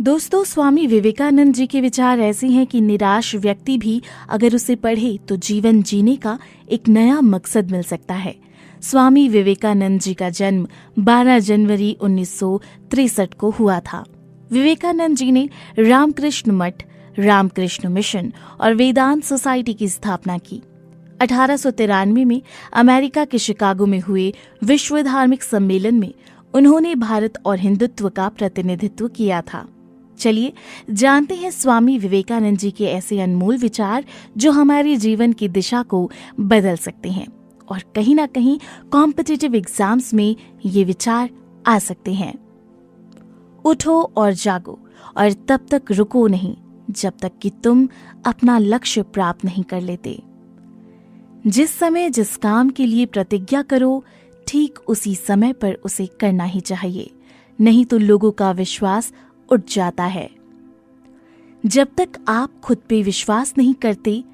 दोस्तों, स्वामी विवेकानंद जी के विचार ऐसे हैं कि निराश व्यक्ति भी अगर उसे पढ़े तो जीवन जीने का एक नया मकसद मिल सकता है। स्वामी विवेकानंद जी का जन्म 12 जनवरी 1963 को हुआ था। विवेकानंद जी ने रामकृष्ण मठ, रामकृष्ण मिशन और वेदांत सोसाइटी की स्थापना की। 1893 में अमेरिका के शिकागो में हुए विश्व धार्मिक सम्मेलन में उन्होंने भारत और हिंदुत्व का प्रतिनिधित्व किया था। चलिए जानते हैं स्वामी विवेकानंद जी के ऐसे अनमोल विचार जो हमारे जीवन की दिशा को बदल सकते हैं और कहीं ना कहीं कॉम्पिटिटिव एग्जाम्स में ये विचार आ सकते हैं। उठो और जागो और तब तक रुको नहीं जब तक कि तुम अपना लक्ष्य प्राप्त नहीं कर लेते। जिस समय जिस काम के लिए प्रतिज्ञा करो, ठीक उसी समय पर उसे करना ही चाहिए, नहीं तो लोगों का विश्वास उठ जाता है। जब तक आप खुद पे विश्वास नहीं करते,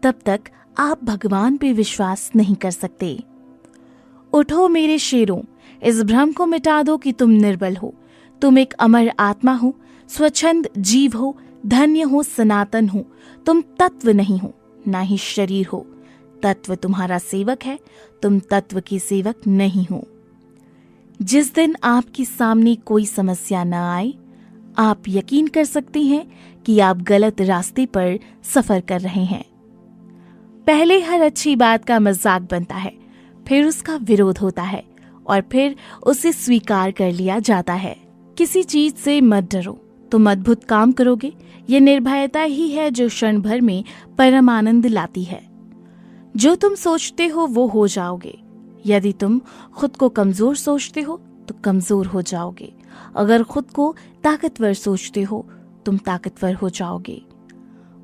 तब तक आप भगवान पे विश्वास नहीं कर सकते। उठो मेरे शेरों, इस भ्रम को मिटा दो कि तुम निर्बल हो। तुम एक अमर आत्मा हो, स्वच्छंद जीव हो, धन्य हो, सनातन हो। तुम तत्व नहीं हो, ना ही शरीर हो। तत्व तुम्हारा सेवक है, तुम तत्व के सेवक नहीं हो। जिस दिन आपके सामने कोई समस्या न आए, आप यकीन कर सकते हैं कि आप गलत रास्ते पर सफर कर रहे हैं। पहले हर अच्छी बात का मजाक बनता है, फिर उसका विरोध होता है और फिर उसे स्वीकार कर लिया जाता है। किसी चीज से मत डरो, तुम अद्भुत काम करोगे। ये निर्भयता ही है जो क्षण भर में परम आनंद लाती है। जो तुम सोचते हो वो हो जाओगे। यदि तुम खुद को कमजोर सोचते हो तो कमजोर हो जाओगे। अगर खुद को ताकतवर सोचते हो तुम ताकतवर हो जाओगे।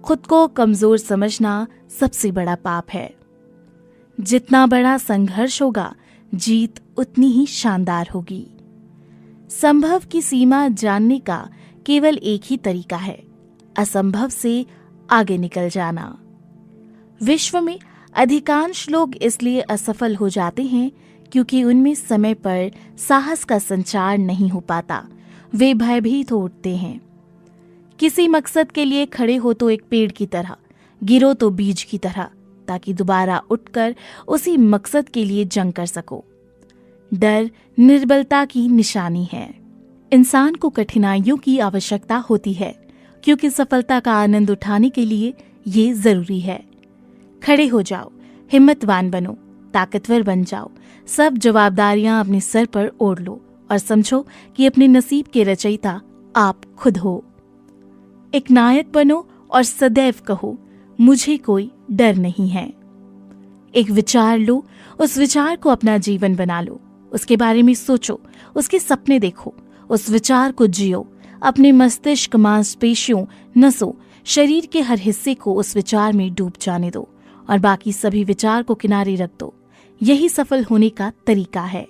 खुद को कमजोर समझना सबसे बड़ा पाप है। जितना बड़ा संघर्ष होगा, जीत उतनी ही शानदार होगी। संभव की सीमा जानने का केवल एक ही तरीका है, असंभव से आगे निकल जाना। विश्व में अधिकांश लोग इसलिए असफल हो जाते हैं क्योंकि उनमें समय पर साहस का संचार नहीं हो पाता। वे भयभीत हो उठते हैं। किसी मकसद के लिए खड़े हो तो एक पेड़ की तरह, गिरो तो बीज की तरह, ताकि दोबारा उठकर उसी मकसद के लिए जंग कर सको। डर निर्बलता की निशानी है। इंसान को कठिनाइयों की आवश्यकता होती है क्योंकि सफलता का आनंद उठाने के लिए ये जरूरी है। खड़े हो जाओ, हिम्मतवान बनो, ताकतवर बन जाओ। सब जवाबदारियां अपने सर पर ओढ़ लो और समझो कि अपने नसीब के रचयिता आप खुद हो। एक नायक बनो और सदैव कहो, मुझे कोई डर नहीं है। एक विचार लो, उस विचार को अपना जीवन बना लो। उसके बारे में सोचो, उसके सपने देखो, उस विचार को जियो। अपने मस्तिष्क, मांसपेशियों, नसों, शरीर के हर हिस्से को उस विचार में डूब जाने दो और बाकी सभी विचार को किनारे रख दो। यही सफल होने का तरीका है।